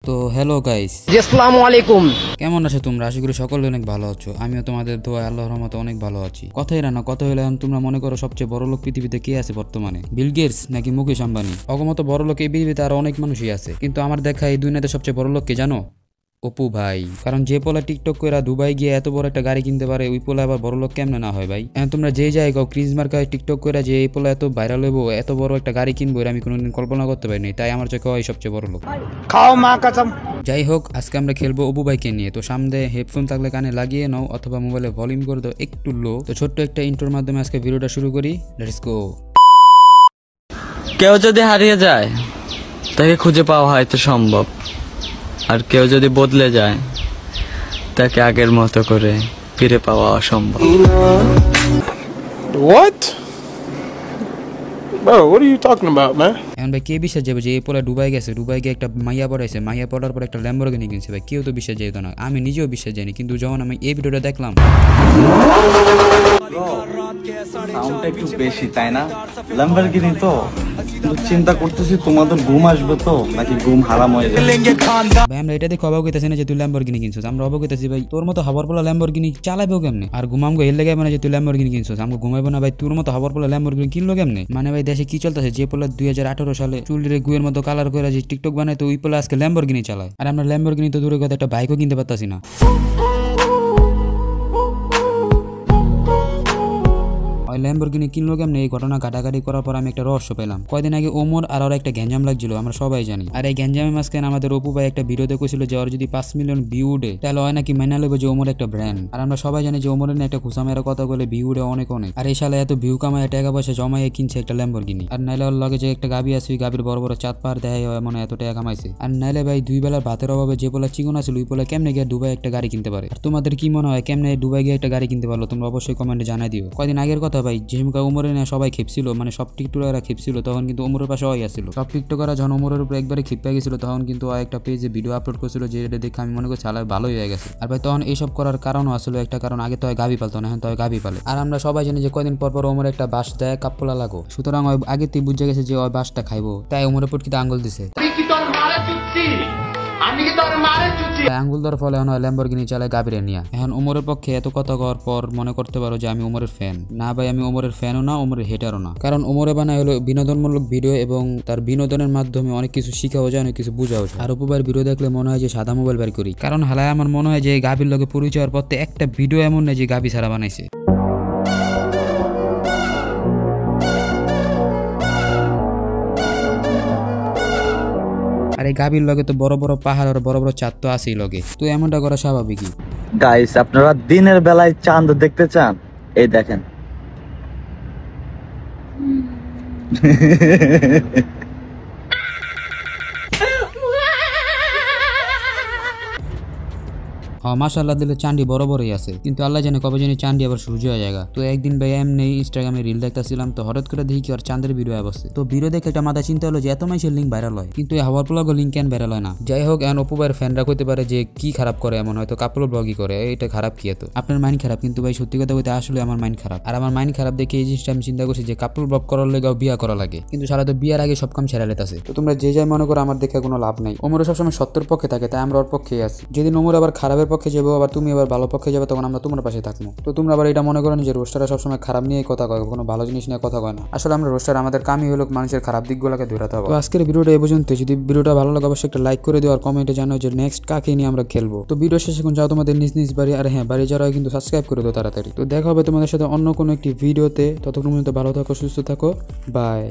তো hello guys, আসসালামু আলাইকুম। কেমন আছো তোমরা? আশা করি সকলে অনেক ভালো আছো। আমিও তোমাদের দোয়া আল্লাহর রহমতে অনেক ভালো আছি। কথাই না কথা হইলে তোমরা মনে করো সবচেয়ে বড় লোক পৃথিবীতে কে আছে বর্তমানে? বিল গেটস নাকি মুকেশ আম্বানি? অগমত বড় লোক এই পৃথিবীতে আরো অনেক মানুষই আছে, কিন্তু আমার দেখা এই দুনিয়াতে সবচেয়ে বড় লোক কে জানো? অপু ভাই। কারণ যে পোলা টিকটক করে দুবাই গিয়ে এত বড় একটা গাড়ি কিনতে পারে, ওই পোলা আবার বড় লোক কেমনে না হয় ভাই? তোমরা যে জায়গাও ক্রিজ মার্কায় টিকটক করে যে এই পোলা এত ভাইরাল হইব, এত বড় একটা গাড়ি কিনবো, আমি কোনোদিন কল্পনা করতে পারিনি। তাই আমার চোখে হয় সবচেয়ে বড় লোক। খাও মা কসম। যাই হোক, আজকে আমরা খেলবো অপু ভাইকে নিয়ে। তো সামনে হেডফোন থাকলে কানে লাগিয়ে নাও, অথবা মোবাইলে ভলিউম করে দাও একটু লো। তো ছোট্ট একটা ইন্ট্রোর মাধ্যমে আজকে ভিডিওটা শুরু করি। Let's go. কেউ যদি হারিয়ে যায় তাকে খুঁজে পাওয়া হয়তো সম্ভব, আর কেউ যদি বদলে যায় তাকে আগের মতো করে ফিরে পাওয়া অসম্ভব। What? Bro, what are you talking about, man? এখন ভাই কে বিশ্বাস যাবে যে এই পোলা দুবাই গেছে, দুবাই গিয়ে একটা মাইয়া পড়াইছে, মাইয়া পড়ার পর একটা ল্যাম্বরগিনি কিনছে? ভাই কেউ তো বিশ্বাস যেত না, আমি নিজেও বিশ্বাস যাইনি। কিন্তু যখন আমি এই ভিডিওটা দেখলাম, সাউন্ডটা একটু বেশি তাই না? ল্যাম্বরগিনি তো, কিন্তু চিন্তা করতেছি তোমাদের ঘুম আসবে তো নাকি ঘুম হারাম হয়ে যাবে। ভাই আমরা এটা দেখে অবাক হইতেছি না যে তুই ল্যাম্বরগিনি কিনছিস, আমরা অবাক হইতেছি ভাই তোর মতো হবার পোলা ল্যাম্বরগিনি চালাইবো কেমনে? আর ঘুমামগো এর লেগে মানে যে তুই ল্যাম্বরগিনি কিনছিস, আমরা ঘুমাইবো না ভাই? তোর মতো হবার পোলা ল্যাম্বরগিনি কিনলো কেমনে? মানে ভাই দেশে কি চলতেছে? যে পোলা 2018 সালে চুলের গুয়ের মতো কালার করে যে টিকটক বানায়, তো ওই পোলা আজকে ল্যাম্বরগিনি চালায়। আর আমরা ল্যাম্বরগিনি তো দূরের কথা, একটা বাইকও কিনতে পারতাছি না। ল্যাম্বরগিনি কিনলো কেমনে? এই ঘটনা ঘাটাঘাটি করার পর আমি একটা রহস্য পেলাম। কয়দিন আগে ওমর আর ওর একটা গ্যাঞ্জাম লাগছিল, আমরা সবাই জানি। আর এই গ্যাঞ্জামের মাঝখানে আমাদের অপু ভাই একটা ভিডিও দেখেছিল যে ওর যদি 5 মিলিয়ন ভিউ উঠে তাহলে হয় নাকি মাইনা লইব যে ওমর একটা ব্র্যান্ড। আর আমরা সবাই জানি যে ওমরের একটা খুসামের কথা বলে ভিউ উঠে অনেক অনেক। আর এই সালে এত ভিউ কামায় টাকা পয়সা জমাইয়ে কিনছে একটা ল্যাম্বরগিনি। আর নাইলে ওর লগে যে একটা গাবি আছে, ওই গাবির বড় বড় চাঁদ পাহাড় দেখাই হয় মনে এত টাকা কামাইছে। আর নাইলে ভাই 2 বেলার ভাতের অভাবে যে পোলা চিকন আছে, ওই পোলা কেমনে গিয়ে দুবাই একটা গাড়ি কিনতে পারে? আর তোমাদের কি মনে হয় কেমনে দুবাই গিয়ে একটা গাড়ি কিনতে পারলো? তোমরা অবশ্যই কমেন্টে জানাই দিও। কয়দিন আগের কথা ভাই, যেমকা ওমরের সবাই খেপছিল, মানে সব টিকটকাররা খেপছিল, তখন কিন্তু ওমরের পাশে ওই আসছিল। সব টিকটকাররা যখন ওমরের উপর একবারে খেপে গেছিল, তখন কিন্তু একটা পেজে ভিডিও আপলোড করছিল, যে এটা দেখে আমি মনে করছি আলাদা ভালোই হয়ে গেছে। আর ভাই তখন এইসব করার কারণও আসলে একটা কারণ, আগে তো গাবি পালতো না, এখন তো গাবি পালে। আর আমরা সবাই জানি যে কয়দিন পর পর ওমর একটা বাস দেয় কাপ্পলা লাগো, সুতরাং ওই আগে তুই বুঝে গেছে যে ওই বাসটা খাইবো, তাই ওমরের পুটকিতে আঙ্গুল দিছে। আঙ্গুল দেওয়ার ফলে এখন ল্যাম্বরগিনি চালায় গাবিরে নিয়ে। এখন ওমরের পক্ষে এত কথা কওয়ার পর মনে করতে পারো যে আমি ওমরের ফ্যান না। ভাই আমি ওমরের ফ্যানও না, ওমরের হেটারও না। কারণ ওমরে বানায় হলো বিনোদনমূলক ভিডিও, এবং তার বিনোদনের মাধ্যমে অনেক কিছু শিখাও যায়, অনেক কিছু বুঝাও যায়। আর অপুবার ভিডিও দেখলে মনে হয় যে সাদা মোবাইল বের করি। কারণ হালায় আমার মনে হয় যে গাবির লগে পরিচয় হওয়ার পর একটা ভিডিও এমন নেই যে গাবি ছাড়া বানাইছে। আর এই গাভীর লগে তো বড় বড় পাহাড় আর বড় বড় চাঁদ তো আছেই লগে, তো এমনটা করা স্বাভাবিকই। গাইস, আপনারা দিনের বেলায় চাঁদ দেখতে চান? এই দেখেন। মাশাআল্লাহ দিলে চান্দি বড় বড়ই আছে, কিন্তু আল্লাহ জানে কবে জানি চান্দি আবার সূর্য হয়ে যায়। তো একদিন ভাই এমনি ইনস্টাগ্রামে রিল দেখতেছিলাম, তো হঠাৎ করে দেখি কি আর চাঁদের ভিডিও আসছে। তো ভিডিও দেখে একটা মাথা চিন্তা হলো যে এত মানুষের লিঙ্ক ভাইরাল হয়, কিন্তু এই হাওয়ার প্লাগও লিঙ্ক কেন ভাইরাল হয় না? যাই হোক, এখন অপু ভাইয়ের ফ্যানরা কইতে পারে যে কি খারাপ করে, এমন হয়তো কাপড় ব্লগই করে, এটা খারাপ কি? এত আপনার মাইন্ড খারাপ, কিন্তু ভাই সত্যি কথা বলতে আসলে আমার মাইন্ড খারাপ। আর আমার মাইন্ড খারাপ দেখে এই জিনিসটা আমি চিন্তা করছি যে কাপড় ব্লগ করার লেগেও বিয়া করা লাগে, কিন্তু সারা তো বিয়ার আগে সব কাম ছেড়ে লেতাছে। তো তোমরা যে যাই মনে করো, আমার দেখে কোনো লাভ নাই। ওমর সবসময় সত্যের পক্ষে থাকে, তাই আমরা ওর পক্ষেই আছি। যেদিন ওমর আবার খারাপের পক্ষে যাবো, আবার তুমি আবার ভালো পক্ষে যাবে, তখন আমরা তোমার পাশে থাকবো। তো তোমরা আবার এটা মনে করো যে রোস্টাররা সবসময় খারাপ নিয়ে কথা কয়, কোনো ভালো জিনিস নিয়ে কথা কয় না। আসলে আমরা রোস্টার, আমাদের কামই হলো মানুষের খারাপ দিকগুলোকে ধরাতে হবে। তো আজকের ভিডিওটা এই পর্যন্ত। যদি ভিডিওটা ভালো লাগে অবশ্যই একটা লাইক করে দিও, আর কমেন্টে জানাও যে নেক্সট কাকে নিয়ে আমরা খেলবো। তো ভিডিও শেষে এখন যাও তোমাদের নিজ নিজ বাড়ি, আর হ্যাঁ বাড়ি যারা কিন্তু সাবস্ক্রাইব করে দিও তাড়াতাড়ি। তো দেখা হবে তোমাদের সাথে অন্য কোনো একটি ভিডিওতে, ততক্ষণ পর্যন্ত ভালো থাকো, সুস্থ থাকো, বাই।